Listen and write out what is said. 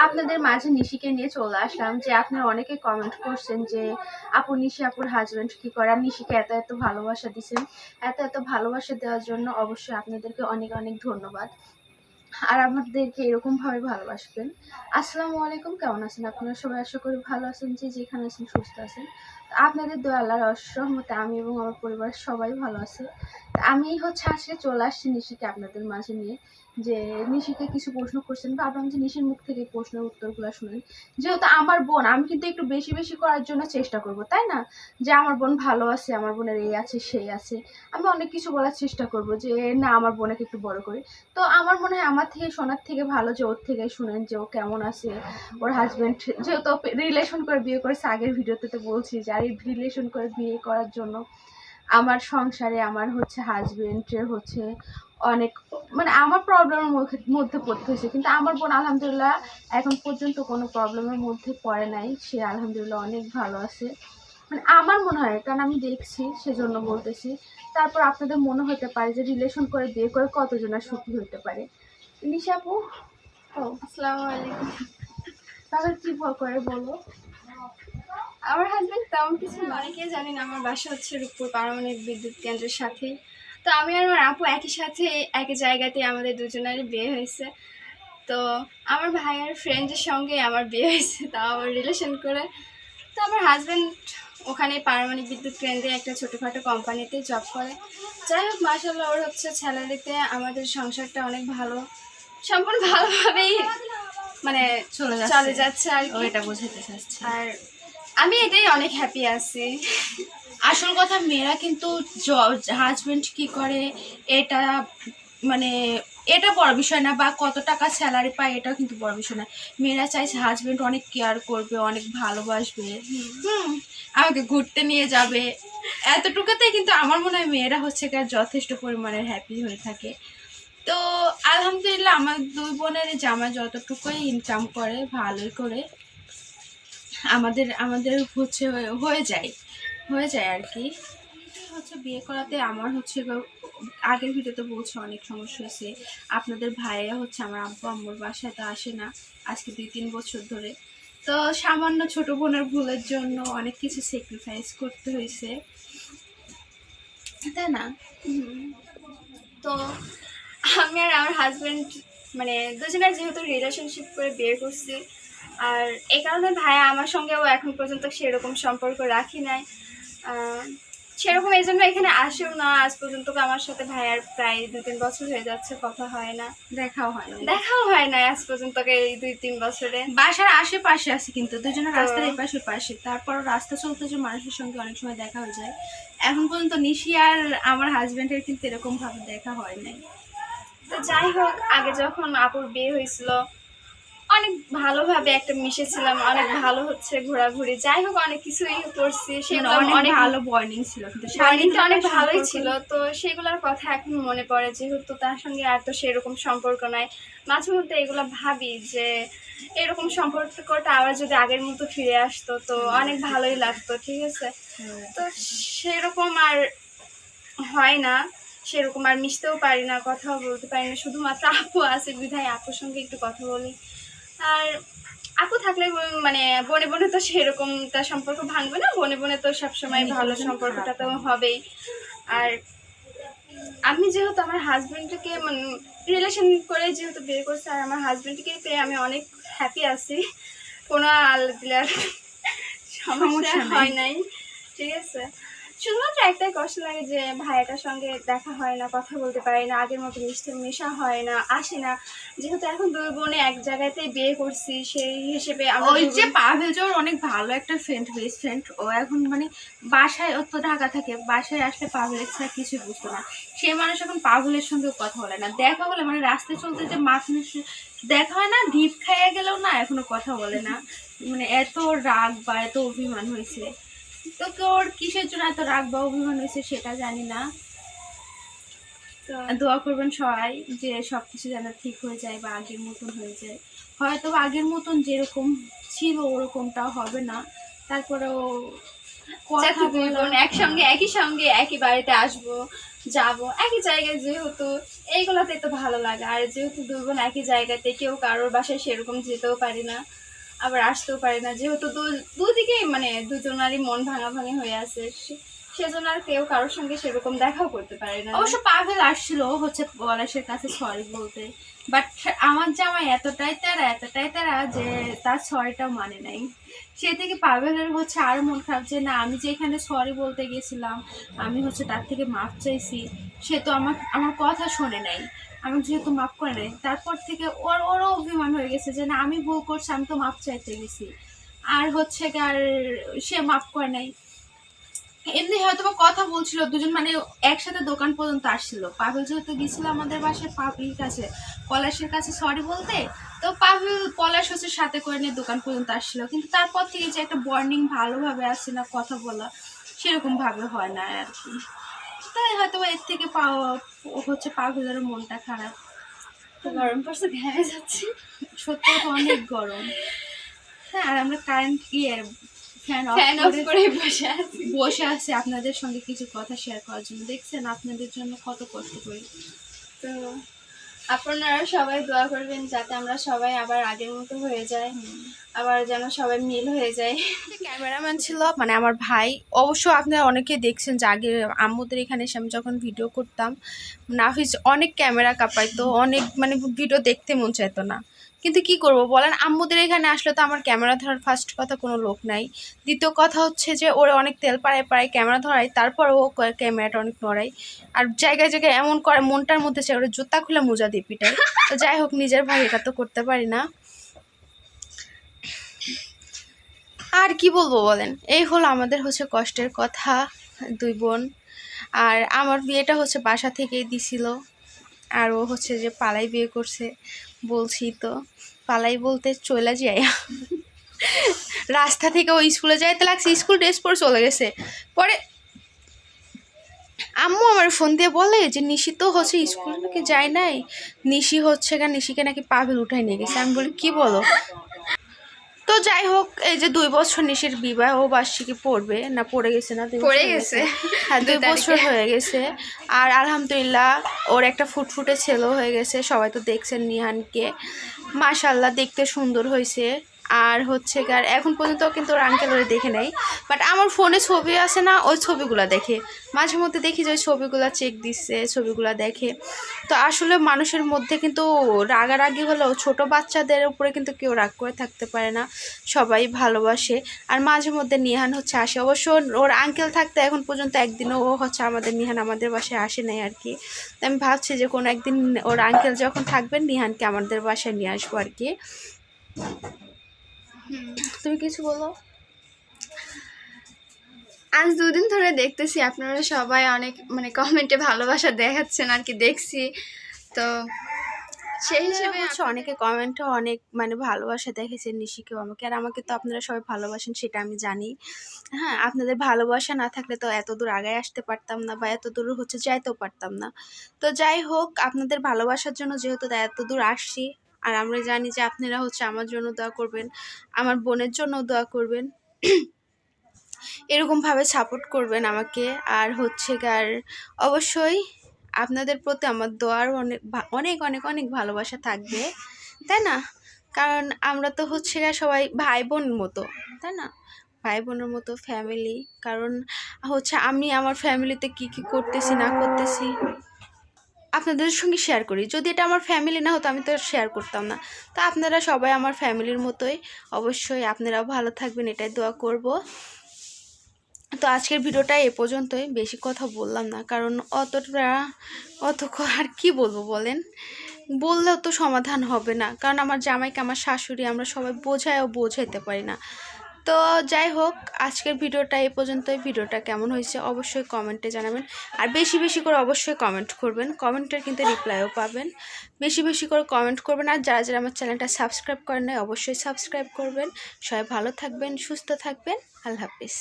আপনাদের মাঝে নিশিকে নিয়ে চলে আসলাম যে আপনারা অনেকে কমেন্ট করছেন যে আপু নিশি আপুর হাজবেন্ড কি করে, আর নিশিকে এত এত ভালোবাসা দিচ্ছেন। এত এত ভালোবাসা দেওয়ার জন্য অবশ্যই আপনাদেরকে অনেক অনেক ধন্যবাদ। আর আমাদেরকে এরকম ভাবে ভালোবাসবেন। আসসালামু আলাইকুম, কেমন আছেন আপনারা সবাই? আশা করি ভালো আছেন, যে যেখানে আছেন সুস্থ আছেন। আপনাদের দোয়া আল্লাহর অশেষ রহমতে আমি এবং আমার পরিবার সবাই ভালো আছে। আমি আজকে চলে আসছি নিশিকে আপনাদের মাঝে নিয়ে, যে নিশিকে কিছু প্রশ্ন করছেন, ভাবলাম যে নিশির মুখ থেকে প্রশ্নের উত্তরগুলো শুনেন। যেহেতু আমার বোন, আমি কিন্তু একটু বেশি বেশি করার জন্য চেষ্টা করব, তাই না? যে আমার বোন ভালো আছে, আমার বোনের এই আছে সেই আছে, আমি অনেক কিছু বলার চেষ্টা করব যে না আমার বোনকে একটু বড় করি। তো আমার মনে হয় আমার থেকে শোনার থেকে ভালো যে ওর থেকে শুনেন যে ও কেমন আছে, ওর হাজবেন্ড যেহেতু রিলেশন করে বিয়ে করেছে, আগের ভিডিওতে তো বলছি যে আর এই রিলেশন করে বিয়ে করার জন্য আমার সংসারে আমার হাজবেন্ডের অনেক আমার প্রবলেমের মধ্যে পড়তে হয়েছে, কিন্তু আমার বোন আলহামদুলিল্লাহ এখন পর্যন্ত কোনো প্রবলেমের মধ্যে পড়ে নাই। সে আলহামদুলিল্লাহ অনেক ভালো আছে, আমার মনে হয়, কারণ আমি দেখছি সেজন্য বলতেছি। তারপর আপনাদের মনে হতে পারে যে রিলেশন করে বিয়ে করে কতজনের সুখী হতে পারে। নিশা আপু, আসসালামু আলাইকুম। তাহলে কি করে বলো? আমার হাজবেন্ড তেমন কিছু না, অনেকেই জানেন আমার বাসা হচ্ছে রূপপুর পারমাণবিক বিদ্যুৎ কেন্দ্রের সাথে। তো আমি আর আমার আপু একই সাথে একই জায়গাতে আমাদের দুজনেরই বিয়ে হয়েছে। তো আমার ভাইয়ের ফ্রেন্ডের সঙ্গে আমার বিয়ে হয়েছে, তাও আমার রিলেশন করে। তো আমার হাজবেন্ড ওখানে পারমাণবিক বিদ্যুৎ কেন্দ্রে একটা ছোটোখাটো কোম্পানিতে জব করে। যাই হোক, মাশাআল্লাহ, ওর স্যালারিতে আমাদের সংসারটা অনেক ভালো, সম্পূর্ণ ভালোভাবেই চলে যাচ্ছে আর কি, এটা বোঝাতে চাচ্ছি। আর আমি এটাই অনেক হ্যাপি আছি। আসল কথা, মেয়েরা কিন্তু হাজবেন্ড কি করে এটা এটা বড় বিষয় না, বা কত টাকা স্যালারি পায় এটাও কিন্তু বড় বিষয় না। মেয়েরা চাইছে হাজবেন্ড অনেক কেয়ার করবে, অনেক ভালোবাসবে, আমাকে ঘুরতে নিয়ে যাবে, এতটুকুতেই কিন্তু আমার মনে হয় মেয়েরা যথেষ্ট পরিমাণের হ্যাপি হয়ে থাকে। তো আলহামদুলিল্লাহ আমার দুই বোনের জামা যতটুকুই ইনকাম করে ভালোই করে আমাদের আমাদের হয়ে যায় আর কি। বিয়ে করাতে আমার আগের ভিডিওতে বলছে অনেক সমস্যা হয়েছে। আপনাদের ভাইয়া আমার আব্বু আম্মুর বাসায় তো আসে না আজকে 2-3 বছর ধরে। তো সামান্য ছোট বোনের ভুলের জন্য অনেক কিছু স্যাক্রিফাইস করতে হয়েছে, তাই না? তো আমি আর আমার হাজবেন্ড দুজনের যেহেতু রিলেশনশিপ করে বিয়ে করছি, আর এই কারণে ভাইয়া আমার সঙ্গেও এখন পর্যন্ত সেরকম সম্পর্ক রাখি নাই, সেরকম এই জন্য এখানে আসেও না আজ পর্যন্ত। আমার সাথে ভাইয়ার প্রায় 2-3 বছর হয়ে যাচ্ছে, কথা হয় না, দেখাও হয় না আজ পর্যন্ত। এই 2-3 বছরে বাসার আশেপাশে আছে, কিন্তু দুজনের রাস্তার এই পাশে পাশে, তারপর রাস্তা চলতে যে মানুষের সঙ্গে অনেক সময় দেখা হয়ে যায়। এখন পর্যন্ত নিশি আর আমার হাজবেন্ডের কিন্তু এরকম ভাবে দেখা হয় নাই। তো যাই হোক, আগে যখন আপুর বিয়ে হয়েছিল অনেক ভালোভাবে একটা মিশেছিলাম, অনেক ভালো ঘোরাঘুরি, যাই হোক অনেক কিছুই করছি, সেগুলো অনেক ভালো বন্ডিং ছিল, কিন্তু বন্ডিংটা অনেক ভালোই ছিল। তো সেগুলোর কথা এখন মনে পড়ে, যেহেতু তার সঙ্গে আর তো সেরকম সম্পর্ক নাই। মাঝে মধ্যে এগুলো ভাবি যে এরকম সম্পর্কটা আবার যদি আগের মতো ফিরে আসতো তো অনেক ভালোই লাগতো, ঠিক আছে? তো সেরকম আর হয় না, সেরকম আর মিশতেও পারি না, কথাও বলতে পারি না। শুধুমাত্র আপু আছে বিধায় আপুর সঙ্গে একটু কথা বলি। আর আপু থাকলে বনে বনে তো সেরকম তার সম্পর্ক ভাঙবে না, বনে বনে তো সবসময় ভালো সম্পর্কটা তো হবেই। আর আমি যেহেতু আমার হাজবেন্ডকে রিলেশন করে যেহেতু বিয়ে করছি, আর আমার হাজবেন্ডকে পেয়ে আমি অনেক হ্যাপি আছি, কোনো আলাদা সমস্যা হয় নাই, ঠিক আছে? শুধুমাত্র একটাই কষ্ট লাগে যে ভাইয়াটার সঙ্গে দেখা হয় না, কথা বলতে পারি না, আগের মতো মেশা হয় না, আসে না। যেহেতু এখন দুই বোনে এক জায়গাতেই বিয়ে করছি, সেই হিসেবে ওই যে পাভেল জোর অনেক ভালো একটা ফ্রেন্ড, বেস্ট ফ্রেন্ড, ও এখন বাসায়, ও তো ঢাকা থাকে, বাসায় আসলে পাভেলের ছাড়া কিছু বুঝতো না। সে মানুষ এখন পাভেলের সঙ্গে কথা বলে না, দেখা হলে রাস্তায় চলতে যে দেখা হয় না, ঢিপ খাইয়ে গেলেও না এখনো কথা বলে না। এত রাগ বা এত অভিমান হয়েছে। তো ওর কিসের জন্য এত রাগ বা অভিমান হয়েছে সেটা জানি না। তো দোয়া করবেন সবাই যে সবকিছু যেন ঠিক হয়ে যায় বা আগের মতন হয়ে যায়। হয়তো আগের মতন যেরকম ছিল ওরকমটাও হবে না, তারপরেও চাচি দুই বোন একই সঙ্গে একই বাড়িতে আসবো, যাব একই জায়গায়, যেহেতু এইগুলাতে তো ভালো লাগে। আর যেহেতু দুই বোন একই জায়গাতে, কেউ কারোর বাসায় সেরকম যেতেও পারি না, আবার আসতেও পারি না, যেহেতু দুদিকেই মানে দুজনারই মন ভাঙাভাঙি হয়ে আছে, সেজন্য আর কেউ কারোর সঙ্গে সেরকম দেখাও করতে পারে না। অবশ্য পাভেল আসছিল হচ্ছে পলাশের কাছে সরি বলতে, বাট আমার জামাই এতটাই তারা যে তার সরিটাও মানে নাই। সে থেকে পাভেলের হচ্ছে আরো মন খারাপ যে না, আমি যে এখানে সরি বলতে গেছিলাম, আমি হচ্ছে তার থেকে মাপ চাইছি, সে তো আমার কথা শোনে নাই, আমি যেহেতু মাপ করে নাই, তারপর থেকে ওরও অভিমান হয়ে গেছে যে না আমি ভুল করছি, আমি তো মাপ চাইতে গেছি, আর হচ্ছে আর সে মাপ করে নাই। এমনি হয়তো বা কথা বলছিল দুজন, মানে একসাথে দোকান পর্যন্ত আসছিল। পাভেল যেহেতু গেছিল আমাদের বাসায় পাভেলের কাছে, পলাশের কাছে সরি বলতে, তো পাভেল পলাশ হচ্ছে সাথে করে নিয়ে দোকান পর্যন্ত আসছিল, কিন্তু তারপর থেকে যে একটা বর্নিং ভালোভাবে আসছে না, কথা বলা সেরকম ভাবে হয় না আর কি। তাই হয়তো এর থেকে হচ্ছে পাভেলের মনটা খারাপ। গরম পড়ছে, ঘেমে যাচ্ছে, সত্যি তো অনেক গরম। হ্যাঁ, আর আমরা কারেন্ট ফ্যান অফ করে বসে আছে আপনাদের সঙ্গে কিছু কথা শেয়ার করার জন্য। দেখছেন আপনাদের জন্য কত কষ্ট করি। তো আপনারা সবাই দোয়া করবেন যাতে আমরা সবাই আবার আগের মতো হয়ে যায়, আবার যেন সবাই মিল হয়ে যায়। ক্যামেরাম্যান ছিল মানে আমার ভাই। অবশ্য আপনারা অনেকে দেখছেন যে আগে আম্মুদের এখানে এসে আমি যখন ভিডিও করতাম, নাফিস অনেক ক্যামেরা কাঁপাইতো, অনেক মানে ভিডিও দেখতে মন চাইতো না। কিন্তু কি করব বলেন, আম্মুদের এখানে আসলে তো আমার ক্যামেরা ধরার ফার্স্ট কথা কোনো লোক নাই, দ্বিতীয় কথা হচ্ছে যে ওরা অনেক তেল পাড়ায় ক্যামেরা ধরায়, তারপর ও ক্যামেরাটা অনেক নড়াই, আর জায়গায় জায়গায় এমন করে মনটার মধ্যে সে ওরা জুতা খুলে মোজা দিয়ে পিটায়। তো যাই হোক, নিজের ভাই, এটা তো করতে পারি না। আর কি বলবো বলেন, এই হলো আমাদের হচ্ছে কষ্টের কথা, দুই বোন। আর আমার বিয়েটা হচ্ছে বাসা থেকেই দিছিল, আর ও হচ্ছে যে পালাই বিয়ে করছে, বলছি তো পালাই বলতে চলে যায় রাস্তা থেকে ও স্কুলে যাইতে লাগছে, স্কুল ড্রেস পরে চলে গেছে। পরে আম্মু আমার ফোন দিয়ে বলে যে নিশি তো হচ্ছে স্কুলে নাকি যায় নাই, নিশি হচ্ছে নিশিকে নাকি পাভেল উঠাই নিয়ে গেছে। আমি বলি কি বলো? তো যাই হোক, এই যে 2 বছর নিশির বিবাহ বার্ষিকী পড়বে না, পড়ে গেছে না, পড়ে গেছে, হ্যাঁ 2 বছর হয়ে গেছে। আর আলহামদুলিল্লাহ ওর একটা ফুটফুটে ছেলেও হয়ে গেছে। সবাই তো দেখছেন নিহানকে, মাশাআল্লাহ দেখতে সুন্দর হয়েছে। আর হচ্ছে আর এখন পর্যন্ত কিন্তু ওর আঙ্কেল ওরে দেখে নেই, বাট আমার ফোনে ছবি আছে না, ওই ছবিগুলো দেখে মাঝে মধ্যে, দেখি যে ওই ছবিগুলো চেক দিচ্ছে, ছবিগুলো দেখে। তো আসলে মানুষের মধ্যে কিন্তু রাগারাগি হলেও ছোট বাচ্চাদের উপরে কিন্তু কেউ রাগ করে থাকতে পারে না, সবাই ভালোবাসে। আর মাঝে মধ্যে নিহান হচ্ছে আসে, অবশ্য ওর আঙ্কেল থাকতে এখন পর্যন্ত একদিনও ও হচ্ছে নিহান আমাদের বাসায় আসে নাই আর কি। আমি ভাবছি যে কোনো একদিন ওর আঙ্কেল যখন থাকবেন নিহানকে আমাদের বাসায় নিয়ে আসবো আর কি। তুমি কিছু বলো? আজ 2 দিন ধরে দেখতেছি আপনারা সবাই অনেক মানে কমেন্টে ভালোবাসা দেখাচ্ছেন আর কি, দেখছি তো সেই হিসেবে হচ্ছে অনেকে কমেন্টে অনেক মানে ভালোবাসা দেখেছে নিশিকেও আমাকে, আর আমাকে তো আপনারা সবাই ভালোবাসেন সেটা আমি জানি। হ্যাঁ, আপনাদের ভালোবাসা না থাকলে তো এত দূর আগায় আসতে পারতাম না, বা এত দূর হচ্ছে যাইতেও পারতাম না। তো যাই হোক, আপনাদের ভালোবাসার জন্য যেহেতু এত দূর আসছি, আর আমরা জানি যে আপনারা হচ্ছে আমার জন্য দোয়া করবেন, আমার বোনের জন্য দোয়া করবেন, এরকমভাবে সাপোর্ট করবেন আমাকে। আর হচ্ছে আর অবশ্যই আপনাদের প্রতি আমার দোয়ার অনেক অনেক অনেক অনেক ভালোবাসা থাকবে, তাই না? কারণ আমরা তো হচ্ছে সবাই ভাই বোন মতো, তাই না? ভাই বোনের মতো ফ্যামিলি। কারণ হচ্ছে আমি আমার ফ্যামিলিতে কি কি করতেছি না করতেছি আপনাদের সঙ্গে শেয়ার করি। যদি এটা আমার ফ্যামিলি না হতো আমি তো শেয়ার করতাম না। তো আপনারা সবাই আমার ফ্যামিলির মতোই, অবশ্যই আপনারাও ভালো থাকবেন, এটাই দোয়া করব। তো আজকের ভিডিওটা এ পর্যন্তই, বেশি কথা বললাম না, কারণ অত আর কি বলবো বলেন, বললেও তো সমাধান হবে না, কারণ আমার জামাইকে আমার শাশুড়ি আমরা সবাই বোঝাইতে পারি না। তো যাই হোক, আজকের ভিডিওটা এ পর্যন্তই। ভিডিওটা কেমন হয়েছে অবশ্যই কমেন্টে জানাবেন, আর বেশি বেশি করে অবশ্যই কমেন্ট করবেন, কমেন্টের কিন্তু রিপ্লাইও পাবেন। বেশি বেশি করে কমেন্ট করবেন, আর যারা যারা আমার চ্যানেলটা সাবস্ক্রাইব করেন নাই অবশ্যই সাবস্ক্রাইব করবেন। সবাই ভালো থাকবেন, সুস্থ থাকবেন, আল্লাহ হাফিজ।